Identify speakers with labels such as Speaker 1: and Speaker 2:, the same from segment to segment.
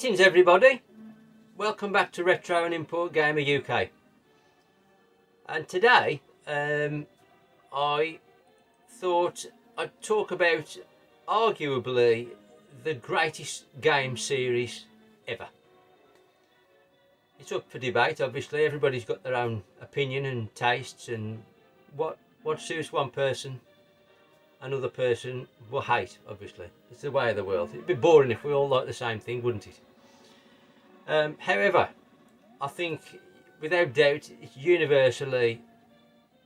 Speaker 1: Greetings everybody, welcome back to Retro and Import Gamer UK. And today I thought I'd talk about arguably the greatest game series ever. It's up for debate, obviously. Everybody's got their own opinion and tastes, and what suits one person another person will hate, obviously. It's the way of the world. It'd be boring if we all liked the same thing, wouldn't it? However, I think without doubt it's universally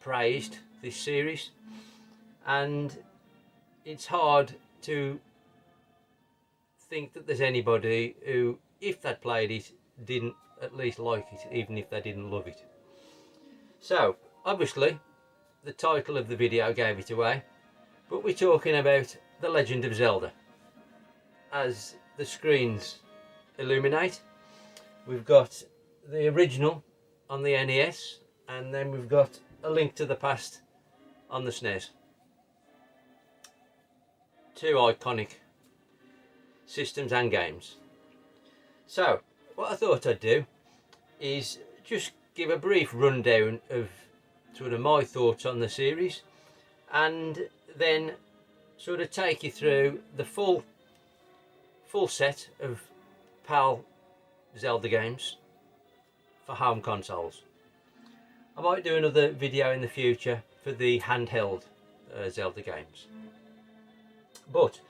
Speaker 1: praised, this series, and it's hard to think that there's anybody who, if they'd played it, didn't at least like it, even if they didn't love it. So obviously the title of the video gave it away, but we're talking about The Legend of Zelda. As the screens illuminate, we've got the original on the NES, and then we've got A Link to the Past on the SNES. Two iconic systems and games. So what I thought I'd do is just give a brief rundown of sort of my thoughts on the series, and then sort of take you through the full set of PAL Zelda games for home consoles. I might do another video in the future for the handheld Zelda games. But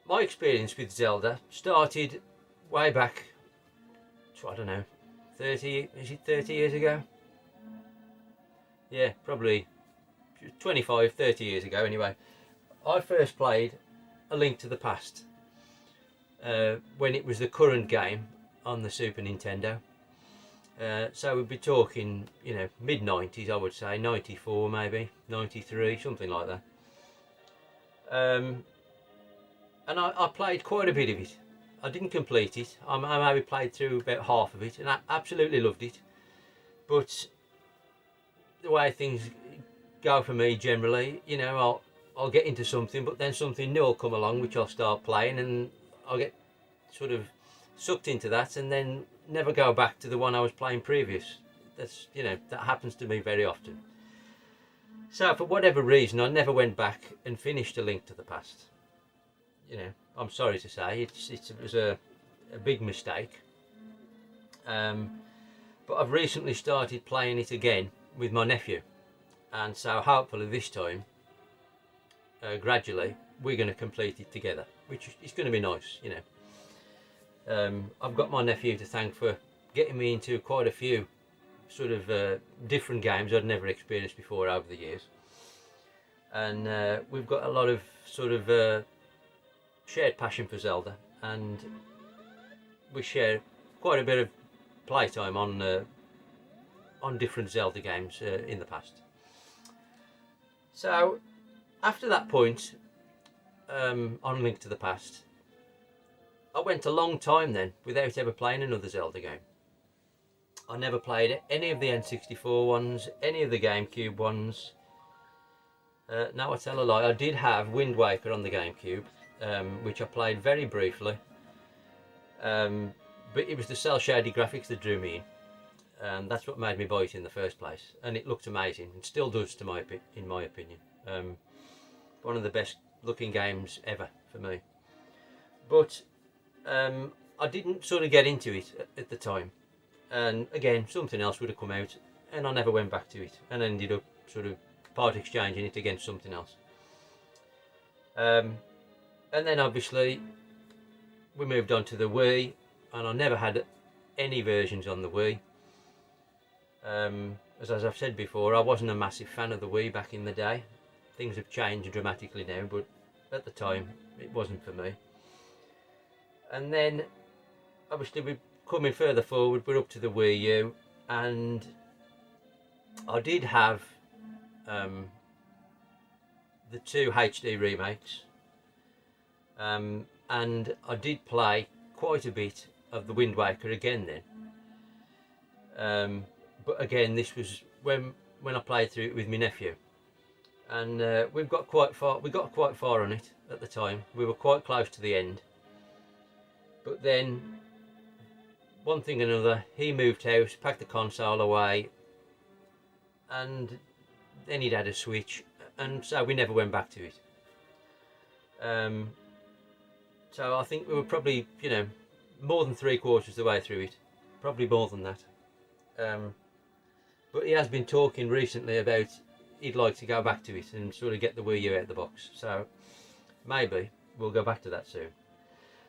Speaker 1: my experience with Zelda started way back, I don't know, 30 years ago? Yeah, probably 25, 30 years ago anyway. I first played A Link to the Past when it was the current game on the Super Nintendo. So we'd be talking, you know, mid-90s, I would say, 94 maybe, 93, something like that. And I played quite a bit of it. I didn't complete it. I maybe played through about half of it, and I absolutely loved it. But the way things go for me generally, you know, I'll get into something, but then something new will come along which I'll start playing, and I'll get sort of sucked into that and then never go back to the one I was playing previous. That's, you know, that happens to me very often. So for whatever reason, I never went back and finished A Link to the Past. You know, I'm sorry to say, it was a big mistake. But I've recently started playing it again with my nephew, and so hopefully this time, gradually, we're going to complete it together, which is going to be nice, you know. I've got my nephew to thank for getting me into quite a few sort of different games I'd never experienced before over the years, and we've got a lot of sort of shared passion for Zelda, and we share quite a bit of playtime on different Zelda games in the past. So after that point, on Link to the Past, I went a long time then without ever playing another Zelda game. I never played any of the N64 ones, any of the GameCube ones. No, I tell a lie, I did have Wind Waker on the GameCube, which I played very briefly. But it was the cel shaded graphics that drew me in. And that's what made me buy it in the first place, and it looked amazing, and still does in my opinion. One of the best looking games ever for me. But I didn't sort of get into it at the time, and again something else would have come out and I never went back to it, and ended up sort of part exchanging it against something else. And then obviously we moved on to the Wii, and I never had any versions on the Wii. As I've said before, I wasn't a massive fan of the Wii back in the day. Things have changed dramatically now, but at the time it wasn't for me. And then obviously we're coming further forward, we're up to the Wii U, and I did have the two HD remakes, and I did play quite a bit of the Wind Waker again then. But again, this was when I played through it with my nephew, and we got quite far on it at the time. We were quite close to the end, But then, one thing and another, he moved house, packed the console away, and then he'd had a Switch, and so we never went back to it. So I think we were probably, more than 3/4 of the way through it, probably more than that. But he has been talking recently about he'd like to go back to it and sort of get the Wii U out of the box. So maybe we'll go back to that soon.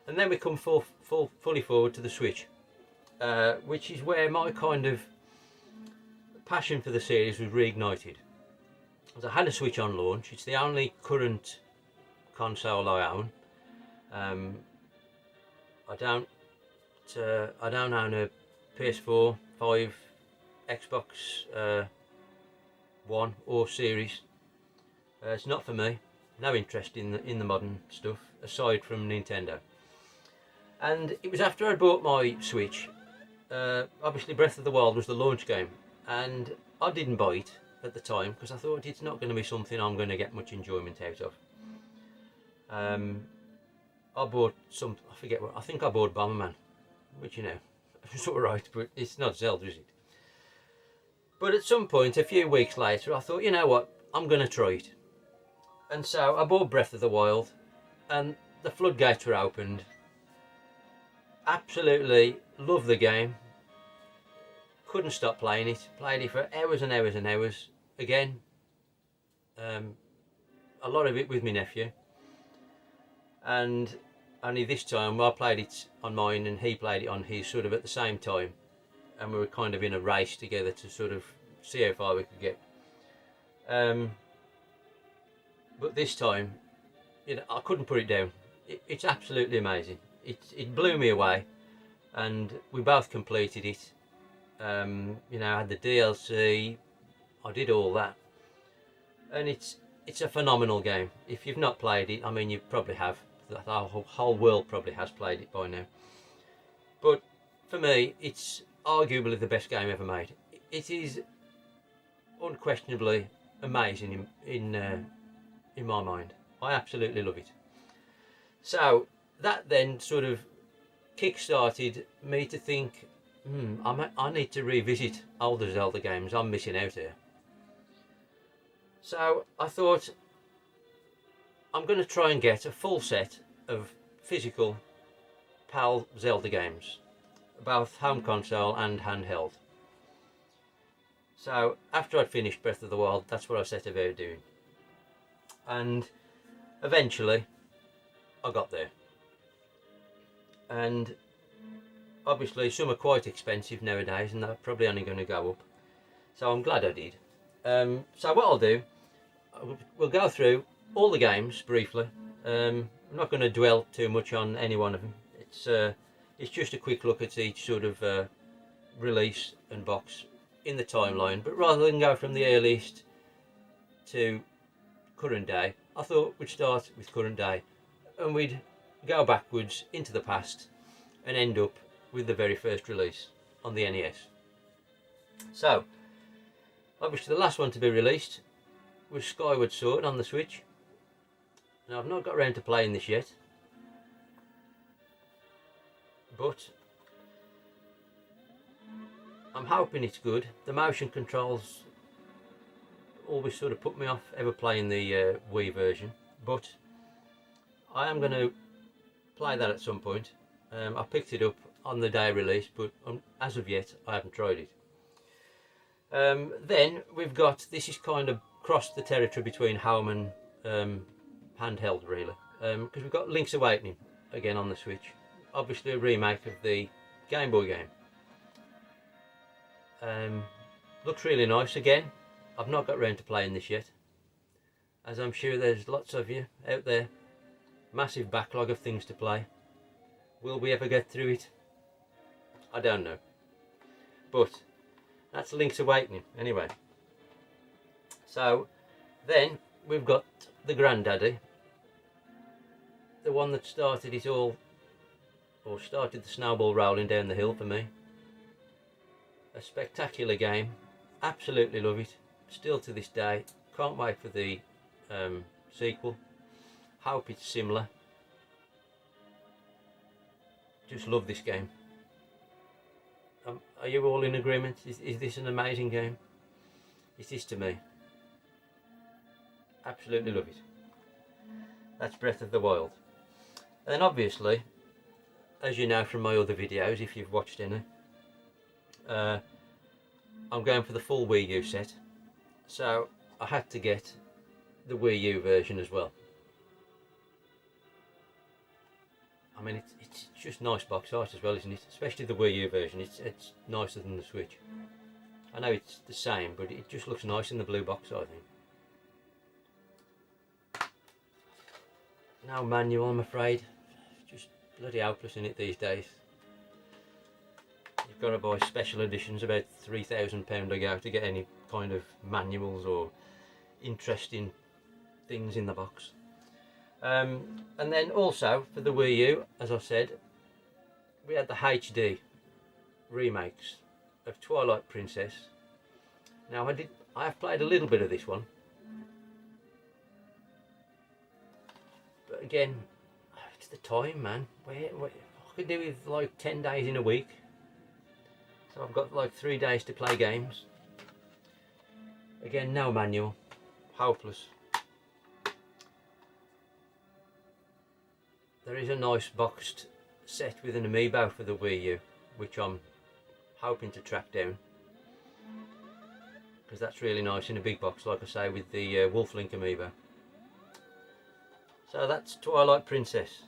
Speaker 1: And then we come fully forward to the Switch, which is where my kind of passion for the series was reignited. As I had a Switch on launch. It's the only current console I own. I don't own a PS4, 5, Xbox One or Series. It's not for me. No interest in the modern stuff aside from Nintendo. And it was after I bought my Switch. Obviously, Breath of the Wild was the launch game, and I didn't buy it at the time because I thought it's not going to be something I'm going to get much enjoyment out of. I bought I forget what, I think I bought Bomberman, which it's alright, but it's not Zelda, is it? But at some point, a few weeks later, I thought, you know what, I'm going to try it. And so I bought Breath of the Wild, and the floodgates were opened. Absolutely love the game. Couldn't stop playing it. Played it for hours and hours and hours. Again, a lot of it with my nephew. And only this time I played it on mine and he played it on his, sort of at the same time. And we were kind of in a race together to sort of see how far we could get. But this time, I couldn't put it down. It's absolutely amazing. It blew me away, and we both completed it. I had the DLC. I did all that, and it's a phenomenal game. If you've not played it, I mean, you probably have. The whole world probably has played it by now. But for me, it's arguably the best game ever made. It is unquestionably amazing in my mind. I absolutely love it. So that then sort of kick-started me to think, I need to revisit older Zelda games. I'm missing out here. So I thought, I'm going to try and get a full set of physical PAL Zelda games, both home console and handheld. So after I'd finished Breath of the Wild, that's what I set about doing. And eventually, I got there. And obviously some are quite expensive nowadays, and they're probably only going to go up. So I'm glad I did. So what I'll do, we'll go through all the games briefly. I'm not going to dwell too much on any one of them. It's just a quick look at each sort of release and box in the timeline. But rather than go from the earliest to current day, I thought we'd start with current day, and we'd go backwards into the past and end up with the very first release on the NES. So, obviously the last one to be released was Skyward Sword on the Switch. Now I've not got around to playing this yet, but I'm hoping it's good. The motion controls always sort of put me off ever playing the Wii version, but I am going to play that at some point. I picked it up on the day release, but as of yet I haven't tried it. Then we've got, this is kind of crossed the territory between home and handheld really, because we've got Link's Awakening again on the Switch, obviously a remake of the Game Boy game. Looks really nice again. I've not got round to playing this yet, as I'm sure there's lots of you out there. Massive backlog of things to play. Will we ever get through it? I don't know. But that's Link's Awakening anyway. So then we've got the granddaddy, the one that started it all, or started the snowball rolling down the hill for me. A spectacular game. Absolutely love it. Still to this day. Can't wait for the sequel. Hope it's similar. just love this game. Are you all in agreement? Is this an amazing game? It is to me. Absolutely love it. That's Breath of the Wild. And then obviously, as you know from my other videos, if you've watched any, I'm going for the full Wii U set. So I had to get the Wii U version as well. I mean, it's just nice box art as well, isn't it? Especially the Wii U version. It's nicer than the Switch. I know it's the same, but it just looks nice in the blue box, I think. No manual, I'm afraid. Just bloody hopeless in it these days. You've got to buy special editions, about £3,000 a go, to get any kind of manuals or interesting things in the box. And then also for the Wii U, as I said, we had the HD remakes of Twilight Princess. Now I have played a little bit of this one, but again, it's the time, man. I could do with like 10 days in a week, so I've got like 3 days to play games. Again, no manual, hopeless. There is a nice boxed set with an amiibo for the Wii U, which I'm hoping to track down, because that's really nice in a big box, like I say, with the Wolf Link amiibo. So that's Twilight Princess.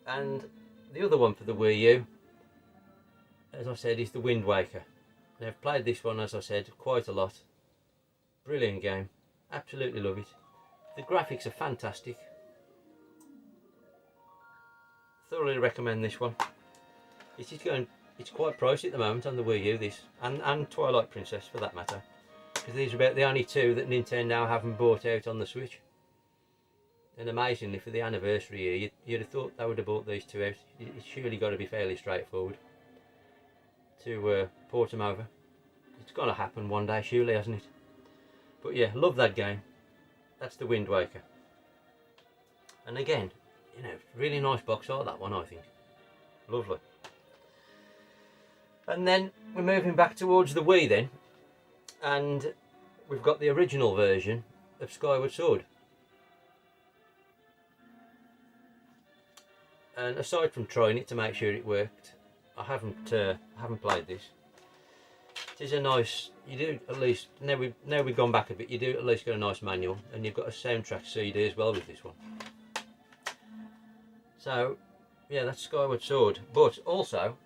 Speaker 1: And the other one for the Wii U, as I said, is the Wind Waker. Now, I've played this one, as I said, quite a lot. Brilliant game, absolutely love it. The graphics are fantastic. Thoroughly recommend this one. It's quite pricey at the moment on the Wii U, this, and Twilight Princess for that matter, because these are about the only two that Nintendo haven't brought out on the Switch. And amazingly, for the anniversary year, you'd have thought they would have brought these two out. It's surely got to be fairly straightforward to port them over. It's got to happen one day, surely, hasn't it? But yeah, love that game. That's the Wind Waker. And again, you know, really nice box art, that one, I think. Lovely. And then we're moving back towards the Wii then, and we've got the original version of Skyward Sword. And aside from trying it to make sure it worked, I haven't played this. It is a nice, you do at least, now we've gone back a bit, you do at least get a nice manual, and you've got a soundtrack CD as well with this one. So, yeah, that's Skyward Sword. But also,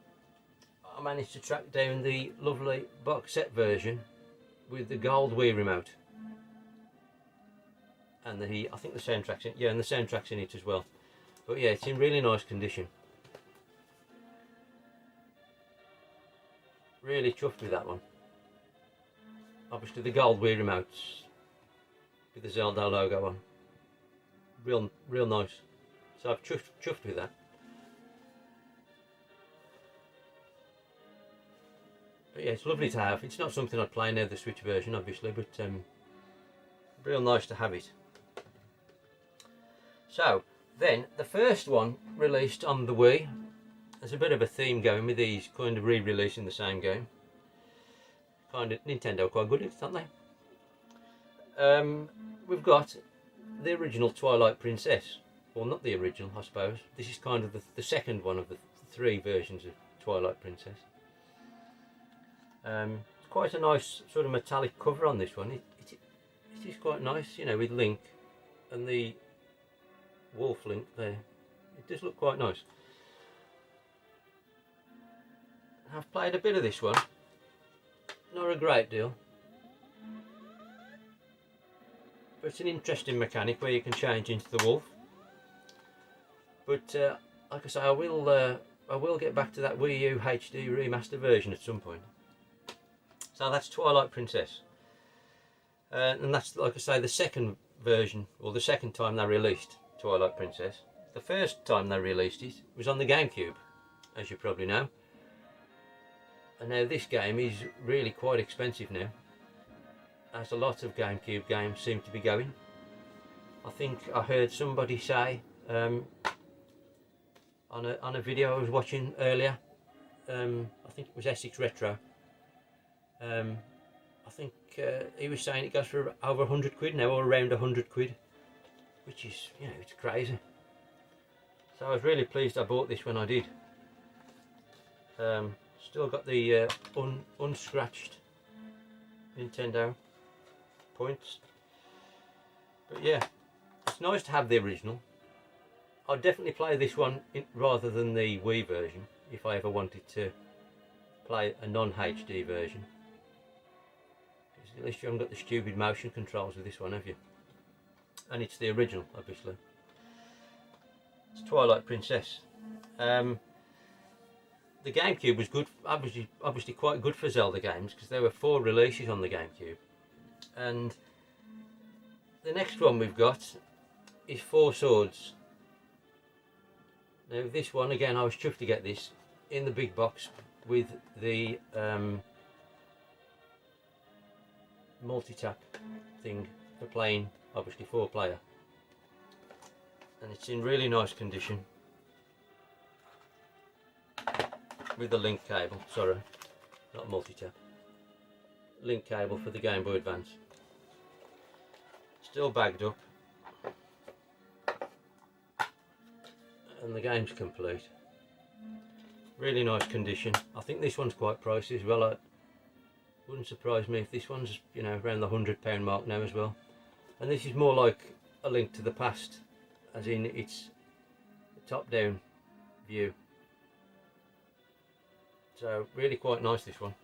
Speaker 1: I managed to track down the lovely box set version with the gold Wii remote. And I think the soundtrack's in, yeah, and the soundtrack's in it as well. But yeah, it's in really nice condition. Really chuffed with that one. Obviously the gold Wii remotes with the Zelda logo on. Real nice. So I've chuffed with that. But yeah, it's lovely to have. It's not something I'd play now, the Switch version, obviously, but real nice to have it. So then the first one released on the Wii. There's a bit of a theme going with these kind of re-releasing the same game. Kind of Nintendo are quite good at it, aren't they? We've got the original Twilight Princess. Well, not the original, I suppose. This is kind of the second one of the 3 versions of Twilight Princess. It's quite a nice sort of metallic cover on this one. It is quite nice, you know, with Link and the Wolf Link there. It does look quite nice. I've played a bit of this one. Not a great deal. But it's an interesting mechanic where you can change into the wolf. But like I say, I will get back to that Wii U HD remaster version at some point. So that's Twilight Princess, and that's, like I say, the second version, or the second time they released Twilight Princess. The first time they released it was on the GameCube, as you probably know. And now this game is really quite expensive now, as a lot of GameCube games seem to be going. I think I heard somebody say on a video I was watching earlier. I think it was Essex Retro. I think he was saying it goes for over 100 quid now, or around 100 quid, which is, you know, it's crazy. So I was really pleased I bought this when I did. Still got the unscratched Nintendo points, but yeah, it's nice to have the original. I'd definitely play this one rather than the Wii version if I ever wanted to play a non-HD version. At least you haven't got the stupid motion controls with this one, have you? And it's the original, obviously. It's Twilight Princess. The GameCube was good, obviously quite good for Zelda games, because there were 4 releases on the GameCube. And the next one we've got is 4 Swords. Now this one, again, I was chuffed to get this in the big box with the multi-tap thing for playing, obviously 4-player. And it's in really nice condition with the link cable, sorry, not multi-tap, link cable for the Game Boy Advance. Still bagged up, and the game's complete. Really nice condition. I think this one's quite pricey as well. It wouldn't surprise me if this one's, you know, around the £100 mark now as well. And this is more like A Link to the Past, as in it's a top-down view. So really quite nice, this one.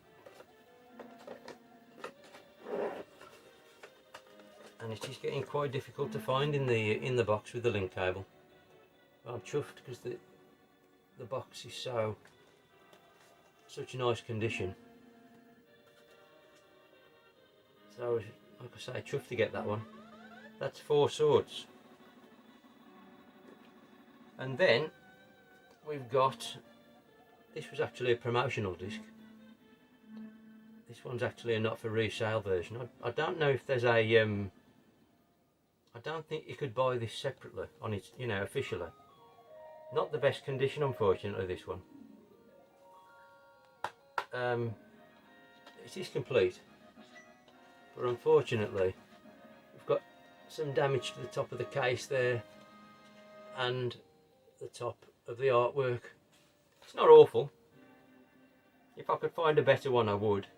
Speaker 1: And it is getting quite difficult to find in the box with the link cable. But I'm chuffed because the box is such a nice condition. So, like I say, chuffed to get that one. That's 4 Swords. And then we've got, this was actually a promotional disc. This one's actually a not for resale version. I don't know if there's a I don't think you could buy this separately on its, you know, officially. Not the best condition, unfortunately, this one. It is complete, but unfortunately we've got some damage to the top of the case there and the top of the artwork. It's not awful. If I could find a better one, I would.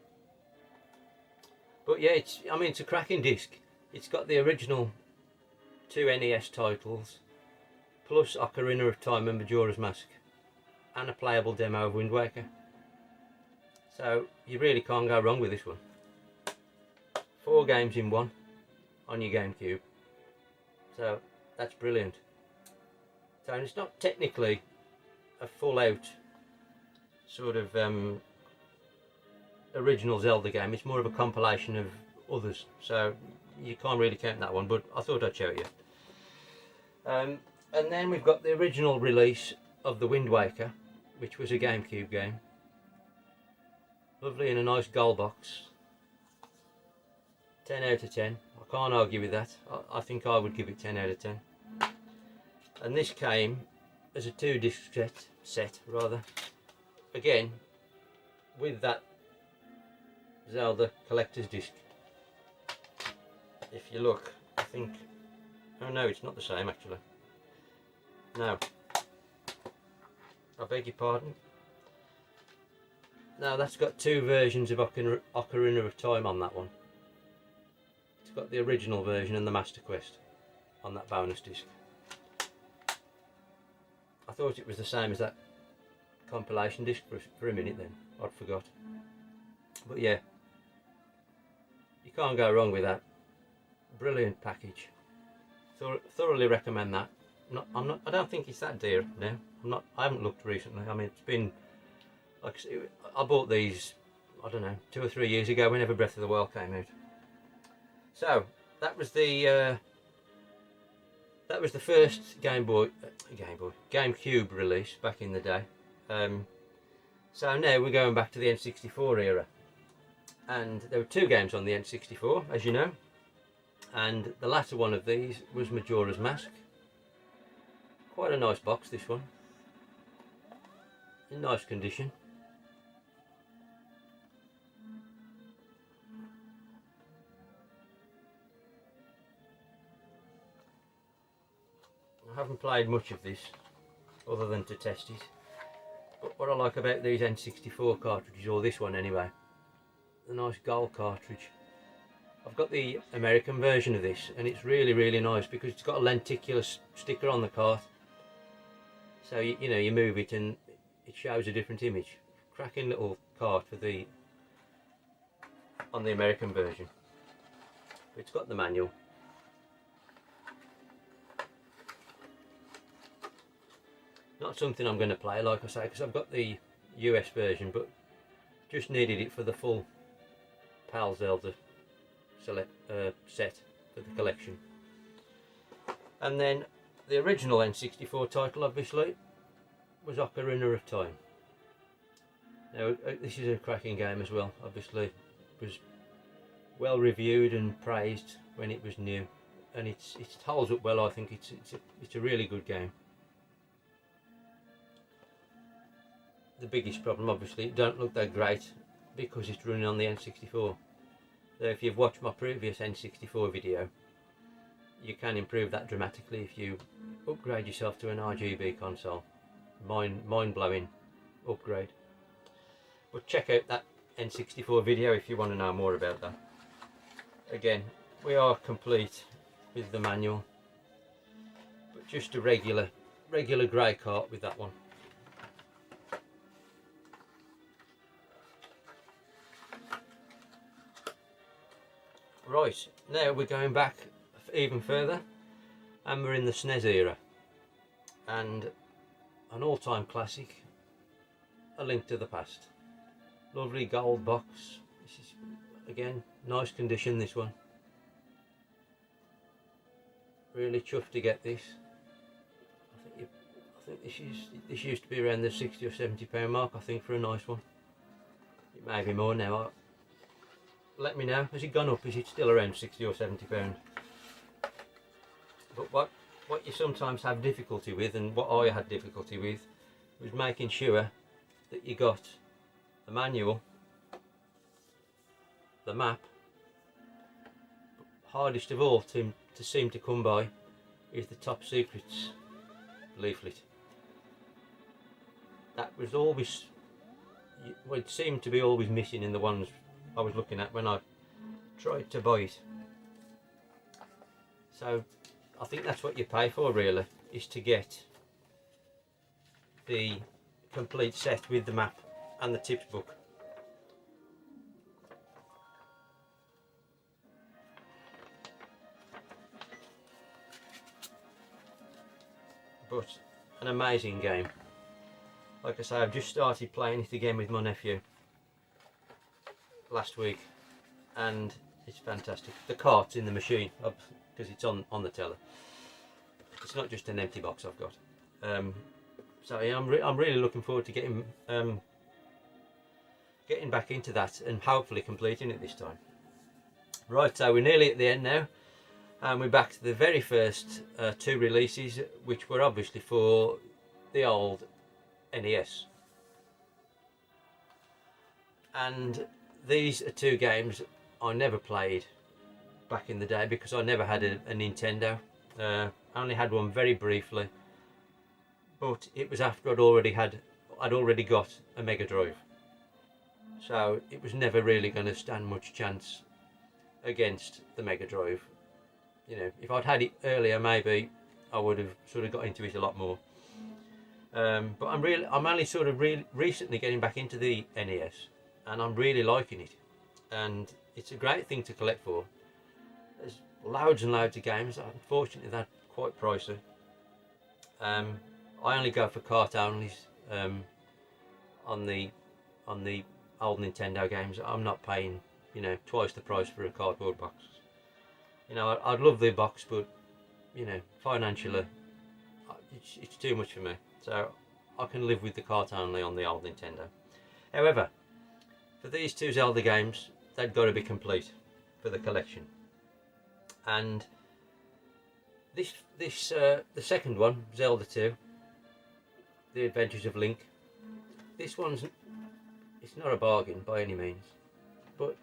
Speaker 1: But yeah, it's a cracking disc. It's got the original 2 NES titles, plus Ocarina of Time and Majora's Mask, and a playable demo of Wind Waker. So you really can't go wrong with this one. 4 games in one on your GameCube. So that's brilliant. So it's not technically a full out sort of original Zelda game. It's more of a compilation of others. So you can't really count that one, but I thought I'd show you. And then we've got the original release of the Wind Waker, which was a GameCube game. Lovely in a nice gold box. 10 out of 10. I can't argue with that. I think I would give it 10 out of 10. And this came as a 2-disc set rather. Again, with that Zelda collector's disc. If you look, I think, oh no, it's not the same actually. No, I beg your pardon. No, that's got 2 versions of Ocarina of Time on that one. It's got the original version and the Master Quest on that bonus disc. I thought it was the same as that compilation disc for a minute then. I'd forgot. But yeah, you can't go wrong with that. Brilliant package. Thoroughly recommend that. I don't think it's that dear now. I haven't looked recently. I mean, it's been, like I bought these, I don't know, 2 or 3 years ago whenever Breath of the Wild came out. So that was the first GameCube release back in the day. So now we're going back to the N64 era, and there were 2 games on the N64, as you know, and the latter one of these was Majora's Mask. Quite a nice box, this one. in nice condition. I haven't played much of this other than to test it, but what I like about these N64 cartridges, or this one anyway, the nice gold cartridge. I've got the American version of this and it's really nice because it's got a lenticular sticker on the cart, so you know, you move it and it shows a different image. Cracking little cart for the on the American version. It's got the manual. Not something I'm going to play, like I say, because I've got the US version, but just needed it for the full PAL Zelda set for the collection. And then the original N64 title, obviously, was Ocarina of Time. Now, this is a cracking game as well. Obviously, it was well reviewed and praised when it was new, and it holds up well. I think it's a really good game. The biggest problem, obviously, it don't look that great because it's running on the N64. So if you've watched my previous N64 video, you can improve that dramatically if you upgrade yourself to an RGB console. Mind-blowing upgrade. But check out that N64 video if you want to know more about that. Again, we are complete with the manual, but just a regular grey cart with that one. Right, now we're going back even further, and we're in the SNES era, and an all-time classic, A Link to the Past. Lovely gold box. This is, again, nice condition, this one. Really chuffed to get this. I think this used to be around the £60 or £70 mark, I think, for a nice one. It may be more now. Let me know, has it gone up? Is it still around £60 or £70? But what you sometimes have difficulty with, and what I had difficulty with, was making sure that you got the manual, the map. Hardest of all to seem to come by is the Top Secrets leaflet. That was always, well, it seemed to be always missing in the ones I was looking at when I tried to buy it. So I think that's what you pay for, really, is to get the complete set with the map and the tips book. But an amazing game. Like I say, I've just started playing it again with my nephew last week, and it's fantastic. The cart's in the machine because it's on the teller. It's not just an empty box I've got. So yeah, I'm really looking forward to getting back into that and hopefully completing it this time. Right, so we're nearly at the end now, and we're back to the very first two releases, which were obviously for the old NES. And these are two games I never played back in the day because I never had a Nintendo. I only had one very briefly, but it was after I'd already got a Mega Drive, so it was never really going to stand much chance against the Mega Drive. You know, if I'd had it earlier, maybe I would have sort of got into it a lot more. But I'm only sort of recently getting back into the NES, and I'm really liking it, and it's a great thing to collect for. There's loads and loads of games. Unfortunately, they're quite pricey. I only go for cart onlys on the old Nintendo games. I'm not paying, you know, twice the price for a cardboard box. You know, I'd love the box, but you know, financially, it's too much for me. So I can live with the cart only on the old Nintendo. However, for these two Zelda games, they've got to be complete for the collection. And the second one, Zelda 2, The Adventures of Link, This one's, it's not a bargain by any means, but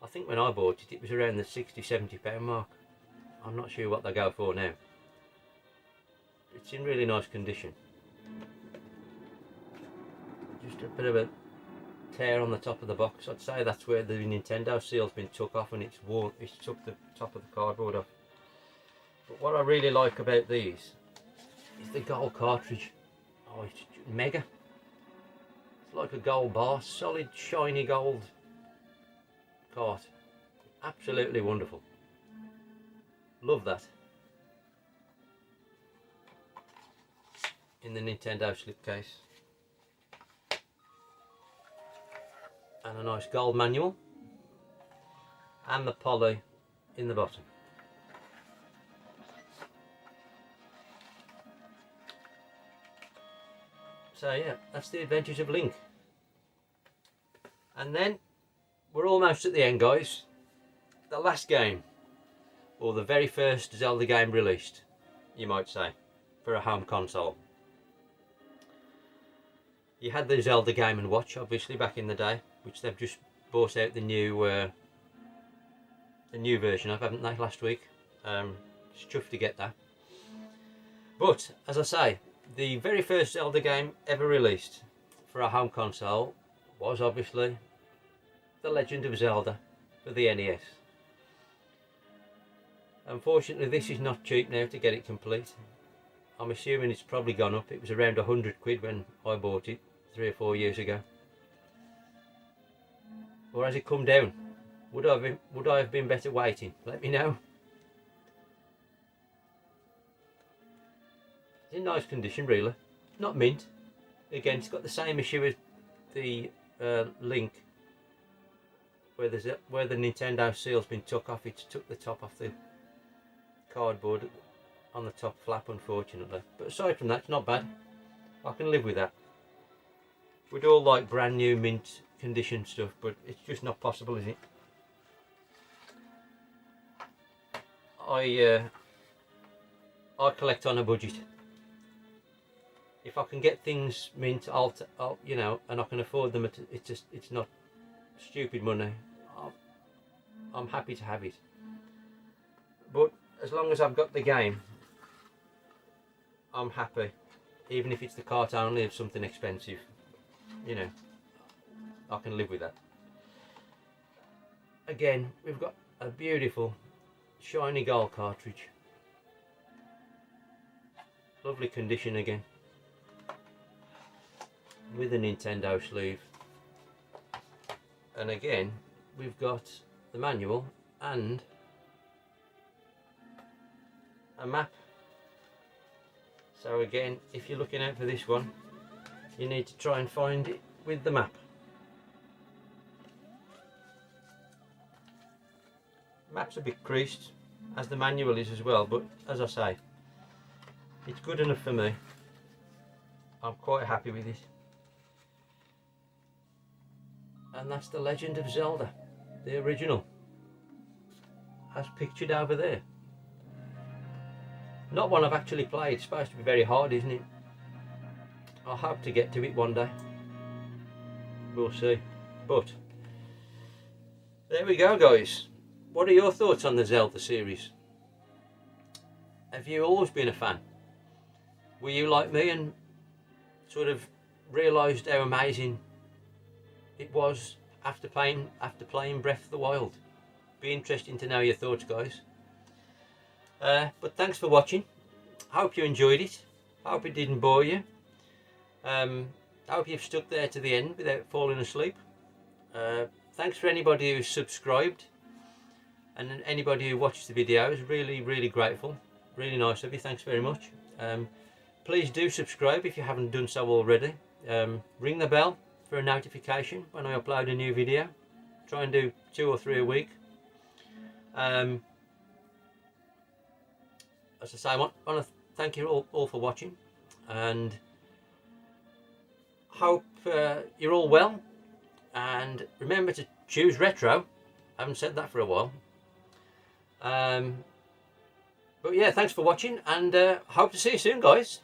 Speaker 1: I think when I bought it, it was around the £60–70 mark. I'm not sure what they go for now. It's in really nice condition. Just a bit of a tear on the top of the box. I'd say that's where the Nintendo seal's been took off and it's worn. It's took the top of the cardboard off. But what I really like about these is the gold cartridge. Oh, it's mega. It's like a gold bar, solid shiny gold cart. Absolutely wonderful. Love that. In the Nintendo slipcase. And a nice gold manual. And the poly in the bottom. So yeah, that's the Adventures of Link. And then we're almost at the end, guys. The last game, or the very first Zelda game released, you might say, for a home console. You had the Zelda Game & Watch, obviously, back in the day, which they've just brought out the new version of, haven't they, last week? Just chuffed to get that. But as I say, the very first Zelda game ever released for a home console was obviously The Legend of Zelda for the NES. Unfortunately, this is not cheap now to get it complete. I'm assuming it's probably gone up. It was around £100 when I bought it 3 or 4 years ago. Or has it come down? Would I have been better waiting? Let me know. It's in nice condition, really. Not mint. Again, it's got the same issue as the Link, where the Nintendo seal's been took off. It's took the top off the cardboard on the top flap, unfortunately. But aside from that, it's not bad. I can live with that. We'd all like brand new mint condition stuff, but it's just not possible, is it? I collect on a budget. If I can get things mint, I'll you know, and I can afford them. It's not stupid money. I'm happy to have it. But as long as I've got the game, I'm happy. Even if it's the cart only of something expensive, you know, I can live with that. Again, we've got a beautiful shiny gold cartridge. Lovely condition again. With a Nintendo sleeve. And again, we've got the manual and a map. So again, if you're looking out for this one, you need to try and find it with the map. Map's a bit creased, as the manual is as well, but as I say, it's good enough for me. I'm quite happy with it. And that's The Legend of Zelda, the original, as pictured over there. Not one I've actually played. It's supposed to be very hard, isn't it? I hope to get to it one day. We'll see. But there we go, guys. What are your thoughts on the Zelda series? Have you always been a fan? Were you like me and sort of realised how amazing it was after playing Breath of the Wild? Be interesting to know your thoughts, guys. But thanks for watching. I hope you enjoyed it. I hope it didn't bore you. I hope you've stuck there to the end without falling asleep. Thanks for anybody who's subscribed and anybody who watched the videos. Really grateful. Really nice of you. Thanks very much. Please do subscribe if you haven't done so already. Ring the bell for a notification when I upload a new video. Try and do 2 or 3 a week. As I say, I want to thank you all for watching, and hope you're all well. And remember to choose retro. I haven't said that for a while. But yeah, thanks for watching, and hope to see you soon, guys.